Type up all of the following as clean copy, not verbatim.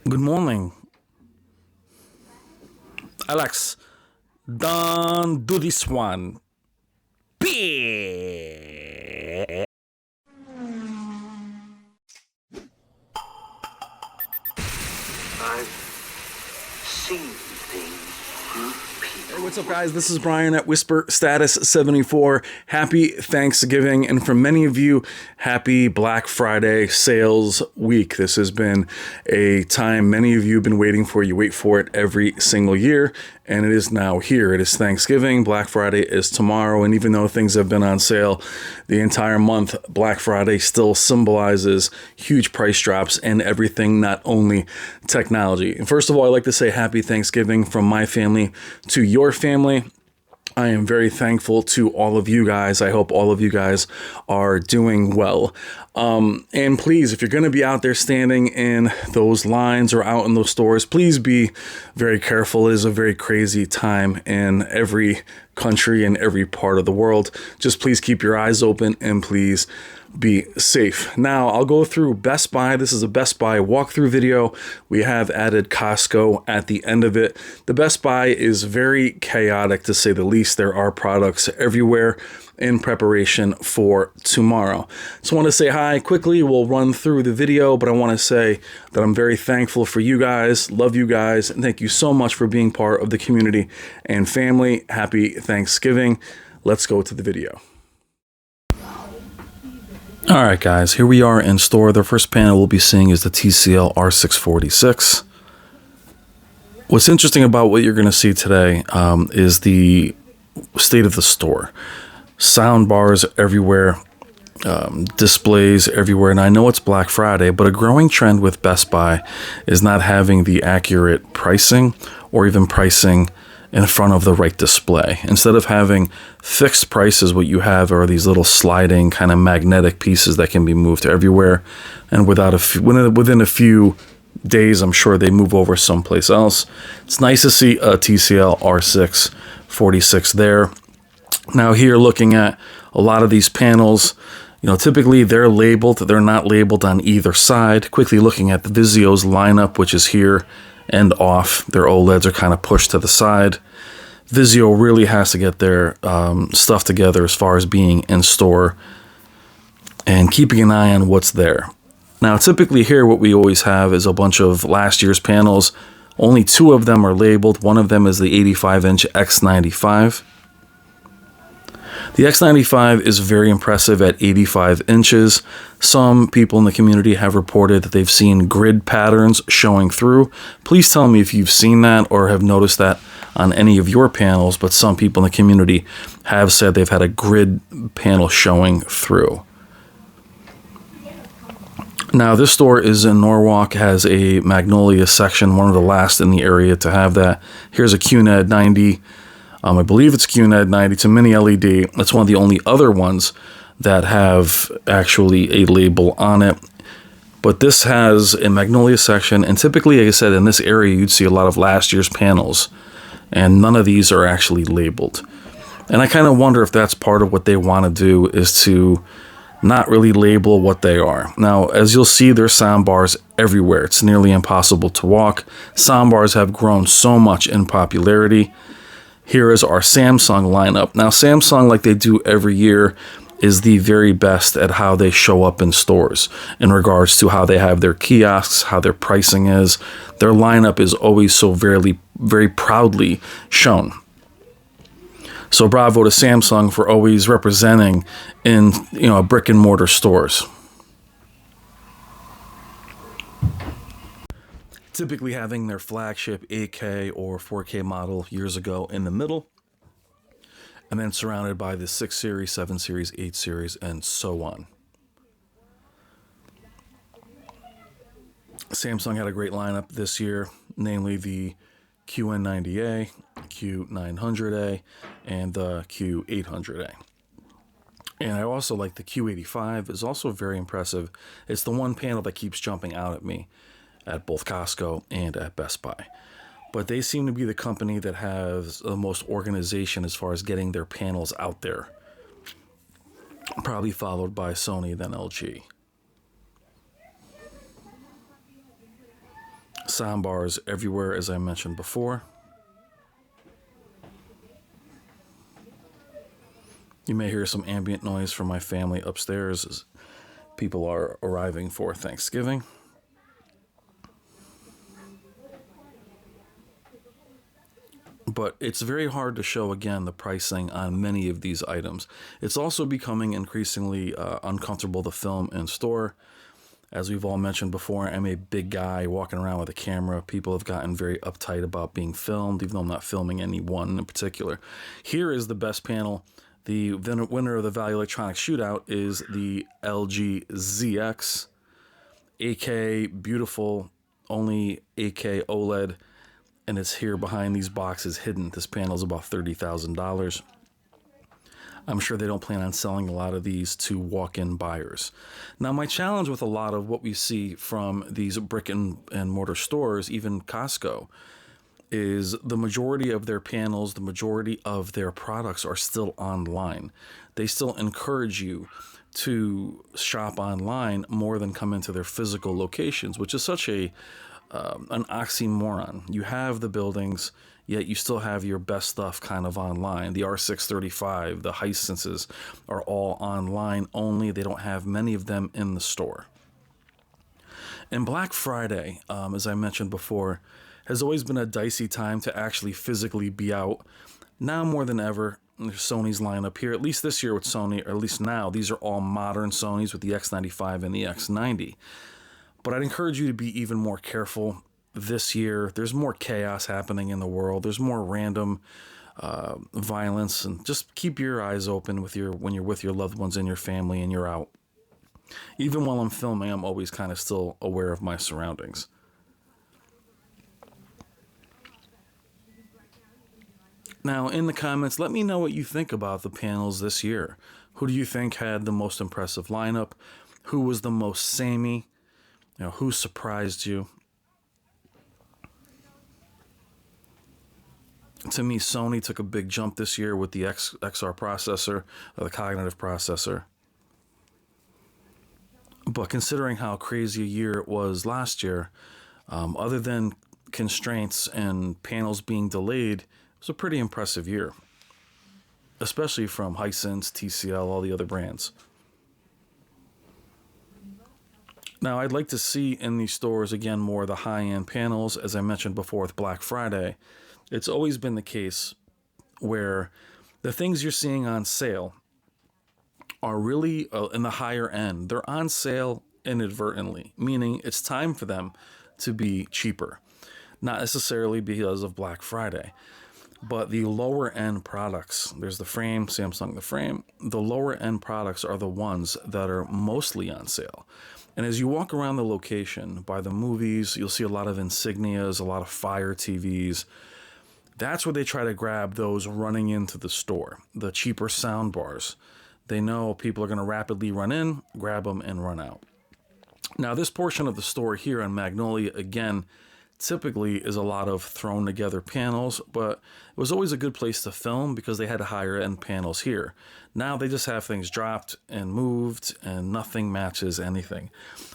Good morning. Alex, don't do this one. I've seen things through people. Hey, what's up, guys? This is Brian at Whisper Status 74. Happy Thanksgiving, and for many of you, happy Black Friday sales week. This has been a time many of you have been waiting for. You wait for it every single year, and it is now here. It is Thanksgiving. Black Friday is tomorrow, and even though things have been on sale the entire month, Black Friday still symbolizes huge price drops and everything, not only technology. And first of all, I'd like to say happy Thanksgiving from my family to your family. I am very thankful to all of you guys. I hope all of you guys are doing well. And please, if you're going to be out there standing in those lines or out in those stores, please be very careful. It is a very crazy time in every country and every part of the world. Just please keep your eyes open and please be safe. Now, I'll go through Best Buy. This is a Best Buy walkthrough video. We have added Costco at the end of it. The Best Buy is very chaotic, to say the least. There are products everywhere in preparation for tomorrow. So I want to say hi quickly. We'll run through the video, but I want to say that I'm very thankful for you guys, love you guys, and thank you so much for being part of the community and family. Happy Thanksgiving. Let's go to the video. All right, guys, here we are in store. The first panel we'll be seeing is the TCL R646. What's interesting about what you're going to see today is the state of the store. Sound bars everywhere, displays everywhere. And I know it's Black Friday, but a growing trend with Best Buy is not having the accurate pricing or even pricing in front of the right display. Instead of having fixed prices, what you have are these little sliding kind of magnetic pieces that can be moved everywhere. And within a few days, I'm sure they move over someplace else. It's nice to see a TCL R646 there. Now here, looking at a lot of these panels, typically they're labeled. They're not labeled on either side. Quickly looking at the Vizio's lineup, which is here and off. Their OLEDs are kind of pushed to the side. Vizio really has to get their stuff together as far as being in store and keeping an eye on what's there. Now, typically here, what we always have is a bunch of last year's panels. Only two of them are labeled. One of them is the 85-inch X95. The X95 is very impressive at 85 inches. Some people in the community have reported that they've seen grid patterns showing through. Please tell me if you've seen that or have noticed that on any of your panels, but some people in the community have said they've had a grid panel showing through. Now, this store is in Norwalk, has a Magnolia section, one of the last in the area to have that. Here's a QNED 90. I believe it's QNED 90. It's a mini LED. That's one of the only other ones that have actually a label on it. But this has a Magnolia section, and typically, like I said, in this area, you'd see a lot of last year's panels, and none of these are actually labeled. And I kind of wonder if that's part of what they want to do, is to not really label what they are. Now, as you'll see, there's sound bars everywhere. It's nearly impossible to walk. Sound bars have grown so much in popularity. Here is our Samsung lineup. Now, Samsung, like they do every year, is the very best at how they show up in stores in regards to how they have their kiosks, how their pricing is. Their lineup is always so very, very proudly shown. So bravo to Samsung for always representing in brick and mortar stores. Typically having their flagship 8K or 4K model years ago in the middle, and then surrounded by the 6 Series, 7 Series, 8 Series, and so on. Samsung had a great lineup this year, namely the QN90A, Q900A, and the Q800A. And I also like the Q85. It's also very impressive. It's the one panel that keeps jumping out at me at both Costco and at Best Buy. But they seem to be the company that has the most organization as far as getting their panels out there. Probably followed by Sony, then LG. sound bars everywhere, as I mentioned before. You may hear some ambient noise from my family upstairs as people are arriving for Thanksgiving. But it's very hard to show, again, the pricing on many of these items. It's also becoming increasingly uncomfortable to film in store. As we've all mentioned before, I'm a big guy walking around with a camera. People have gotten very uptight about being filmed, even though I'm not filming anyone in particular. Here is the best panel. The winner of the Value Electronics Shootout is the LG ZX. 8K, beautiful, only 8K OLED. And it's here behind these boxes hidden. This panel is about $30,000. I'm sure they don't plan on selling a lot of these to walk-in buyers. Now, my challenge with a lot of what we see from these brick and mortar stores, even Costco, is the majority of their panels, the majority of their products are still online. They still encourage you to shop online more than come into their physical locations, which is such an oxymoron. You have the buildings, yet you still have your best stuff kind of online. The R635, the Hisenses are all online only. They don't have many of them in the store. And Black Friday, as I mentioned before, has always been a dicey time to actually physically be out. Now more than ever, Sony's lineup here, at least this year with Sony, or at least now, these are all modern Sonys with the X95 and the X90. But I'd encourage you to be even more careful this year. There's more chaos happening in the world. There's more random violence, and just keep your eyes open when you're with your loved ones and your family and you're out. Even while I'm filming, I'm always kind of still aware of my surroundings. Now, in the comments, let me know what you think about the panels this year. Who do you think had the most impressive lineup? Who was the most samey? Who surprised you? To me, Sony took a big jump this year with the XR processor, or the cognitive processor. But considering how crazy a year it was last year, other than constraints and panels being delayed, it was a pretty impressive year, especially from Hisense, TCL, all the other brands. Now, I'd like to see in these stores, again, more of the high-end panels. As I mentioned before with Black Friday, it's always been the case where the things you're seeing on sale are really in the higher end. They're on sale inadvertently, meaning it's time for them to be cheaper. Not necessarily because of Black Friday, but the lower end products, there's the frame, Samsung the frame, the lower end products are the ones that are mostly on sale. And as you walk around the location, by the movies, you'll see a lot of insignias, a lot of Fire TVs. That's where they try to grab those running into the store, the cheaper sound bars. They know people are going to rapidly run in, grab them, and run out. Now, this portion of the store here on Magnolia, again, typically is a lot of thrown together panels, but it was always a good place to film because they had higher end panels here. Now they just have things dropped and moved and nothing matches anything.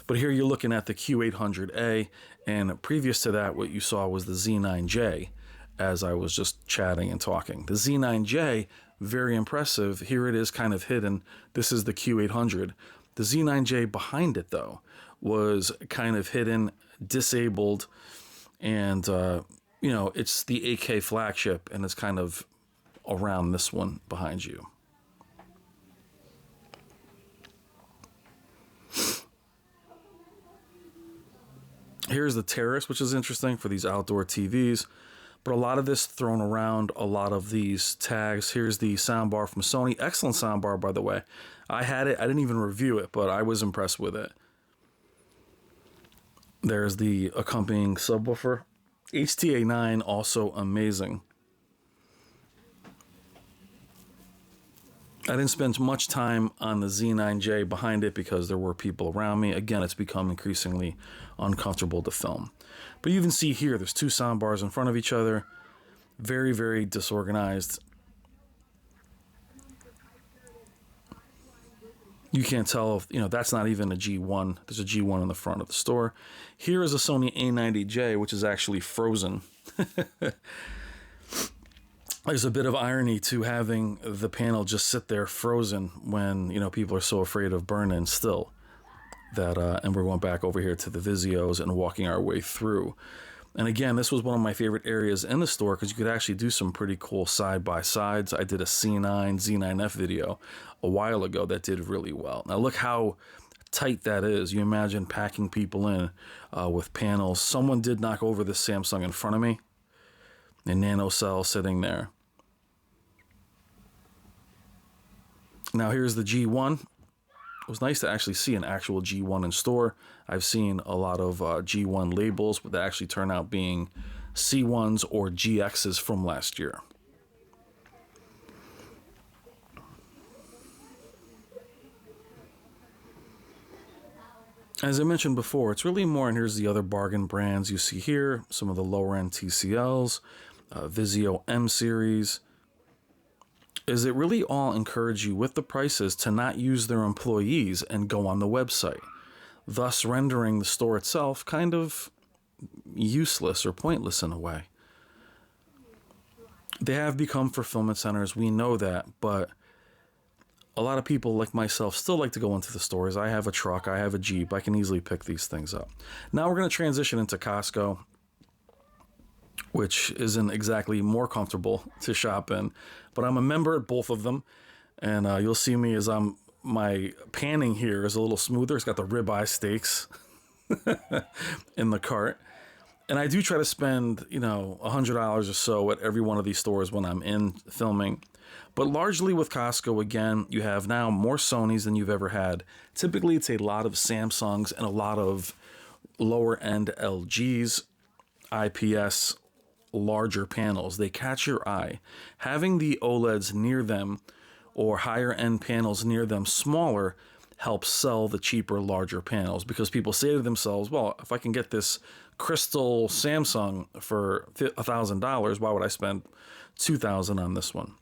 But here you're looking at the Q800A, and previous to that what you saw was the Z9J as I was just chatting and talking. The Z9J, very impressive. Here it is kind of hidden. This is the Q800. The Z9J behind it though was kind of hidden, disabled, and, it's the 8K flagship, and it's kind of around this one behind you. Here's the Terrace, which is interesting for these outdoor TVs. But a lot of this thrown around, a lot of these tags. Here's the soundbar from Sony. Excellent soundbar, by the way. I had it. I didn't even review it, but I was impressed with it. There's the accompanying subwoofer. HTA9, also amazing. I didn't spend much time on the Z9J behind it because there were people around me. Again, it's become increasingly uncomfortable to film. But you can see here, there's two soundbars in front of each other. Very, very disorganized. You can't tell if, that's not even a G1. There's a G1 in the front of the store. Here is a Sony A90J, which is actually frozen. There's a bit of irony to having the panel just sit there frozen when, people are so afraid of burn-in still. And we're going back over here to the Vizios and walking our way through. And again, this was one of my favorite areas in the store because you could actually do some pretty cool side-by-sides. I did a C9, Z9F video a while ago that did really well. Now look how tight that is. You imagine packing people in with panels. Someone did knock over this Samsung in front of me. A nano cell sitting there. Now here's the G1. It was nice to actually see an actual G1 in store. I've seen a lot of G1 labels, but they actually turn out being C1s or GXs from last year. As I mentioned before, it's really more, and here's the other bargain brands you see here, some of the lower end TCLs, Vizio M series. Is it really all encourage you with the prices to not use their employees and go on the website, thus rendering the store itself kind of useless or pointless in a way. They have become fulfillment centers, we know that, but a lot of people like myself still like to go into the stores. I have a truck, I have a Jeep, I can easily pick these things up. Now we're going to transition into Costco, which isn't exactly more comfortable to shop in, but I'm a member at both of them, and you'll see me as my panning here is a little smoother. It's got the ribeye steaks in the cart, and I do try to spend $100 or so at every one of these stores when I'm in filming. But largely with Costco, again, you have now more Sonys than you've ever had. Typically, it's a lot of Samsungs and a lot of lower end LGs, IPS, larger panels. They catch your eye. Having the OLEDs near them or higher end panels near them smaller helps sell the cheaper, larger panels, because people say to themselves, well, if I can get this crystal Samsung for $1,000, why would I spend $2,000 on this one?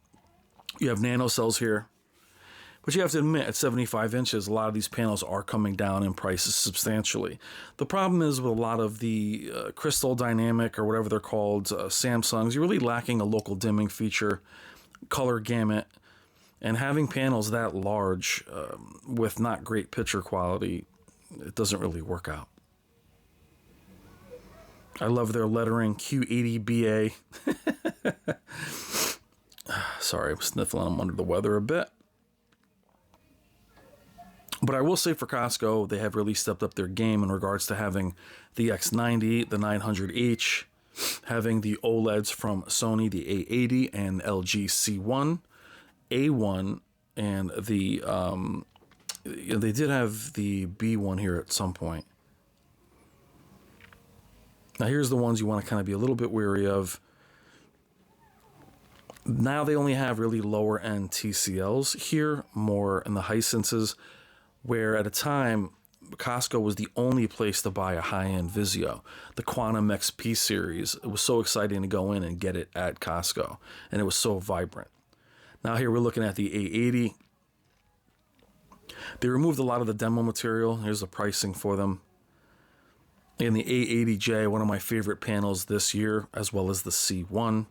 You have nano cells here, but you have to admit, at 75 inches, a lot of these panels are coming down in prices substantially. The problem is with a lot of the crystal dynamic or whatever they're called, Samsungs, you're really lacking a local dimming feature, color gamut, and having panels that large with not great picture quality, it doesn't really work out. I love their lettering, Q80BA. Sorry, I'm sniffling. I'm under the weather a bit. But I will say for Costco, they have really stepped up their game in regards to having the X90, the 900H, having the OLEDs from Sony, the A80 and LG C1, A1, and the they did have the B1 here at some point. Now here's the ones you want to kind of be a little bit wary of. Now they only have really lower end TCLs here, more in the Hisenses, where at a time Costco was the only place to buy a high-end Vizio. The Quantum XP series, it was so exciting to go in and get it at Costco, and it was so vibrant. Now here we're looking at the A80. They removed a lot of the demo material. Here's the pricing for them. And the A80J, one of my favorite panels this year, as well as the C1.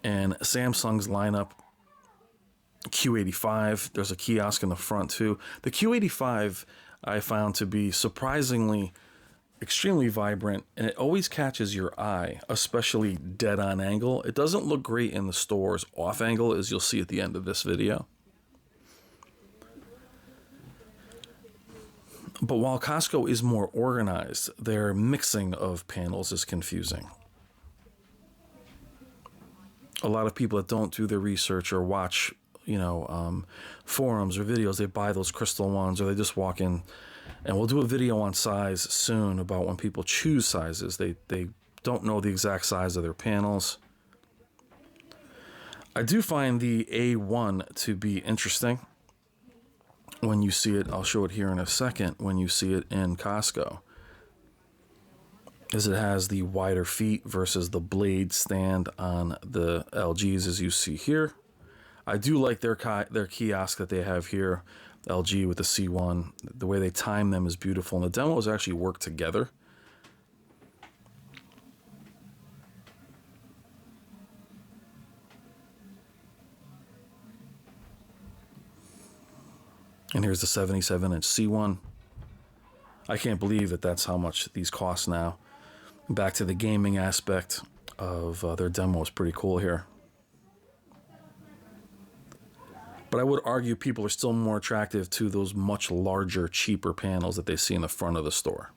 And Samsung's lineup, Q85. There's a kiosk in the front too. The Q85 I found to be surprisingly extremely vibrant, and it always catches your eye, especially dead on angle. It doesn't look great in the stores off angle, as you'll see at the end of this video. But while Costco is more organized, their mixing of panels is confusing. A lot of people that don't do their research or watch, forums or videos, they buy those crystal ones, or they just walk in. And we'll do a video on size soon about when people choose sizes. They don't know the exact size of their panels. I do find the A1 to be interesting. When you see it, I'll show it here in a second, when you see it in Costco, is it has the wider feet versus the blade stand on the LGs, as you see here. I do like their kiosk that they have here. LG with the C1. The way they time them is beautiful, and the demos actually work together. And here's the 77-inch C1. I can't believe that that's how much these cost now. Back to the gaming aspect of their demo is pretty cool here. But I would argue people are still more attractive to those much larger, cheaper panels that they see in the front of the store.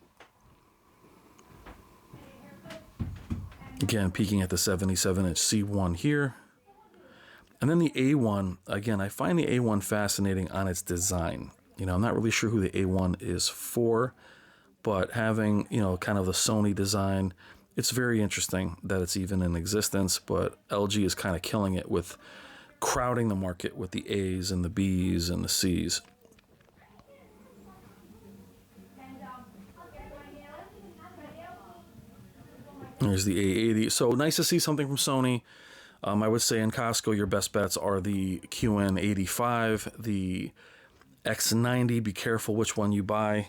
Again, peeking at the 77-inch C1 here. And then the A1, again, I find the A1 fascinating on its design. You know, I'm not really sure who the A1 is for, but having, you know, kind of the Sony design, it's very interesting that it's even in existence, but LG is kind of killing it with crowding the market with the A's and the B's and the C's. There's the A80. So nice to see something from Sony. I would say in Costco, your best bets are the QN85, the X90. Be careful which one you buy.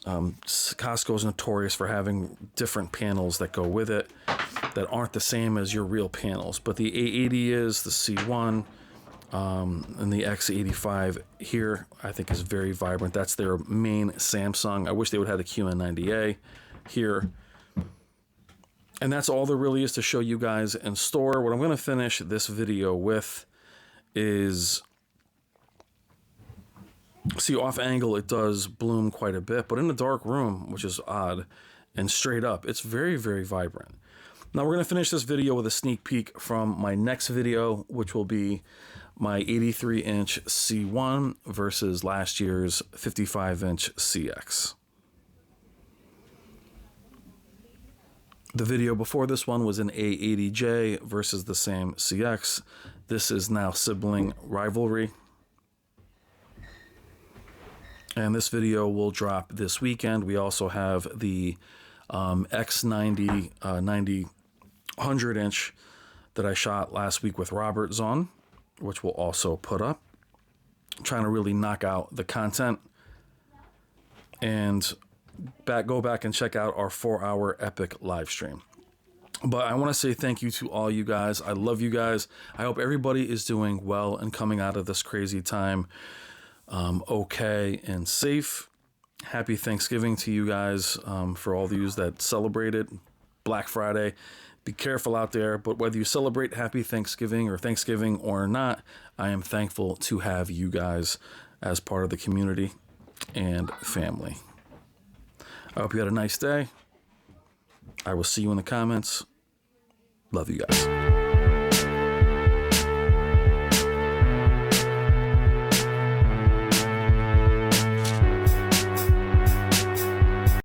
Costco is notorious for having different panels that go with it that aren't the same as your real panels. But the A80 is, the C1, and the X85 here, I think is very vibrant. That's their main Samsung. I wish they would have the QN90A here. And that's all there really is to show you guys in store. What I'm going to finish this video with is, see, off angle it does bloom quite a bit, but in the dark room, which is odd, and straight up, it's very, very vibrant. Now we're going to finish this video with a sneak peek from my next video, which will be my 83-inch C1 versus last year's 55-inch CX. The video before this one was an A80J versus the same CX. This is now sibling rivalry. And this video will drop this weekend. We also have the X90 100-inch that I shot last week with Robert Zahn, which we'll also put up. I'm trying to really knock out the content. And go back and check out our 4-hour epic live stream. But I want to say thank you to all you guys. I love you guys. I hope everybody is doing well and coming out of this crazy time okay and safe. Happy Thanksgiving to you guys, for all of you that celebrated Black Friday. Be careful out there, but whether you celebrate Happy Thanksgiving or not, I am thankful to have you guys as part of the community and family. I hope you had a nice day. I will see you in the comments. Love you guys.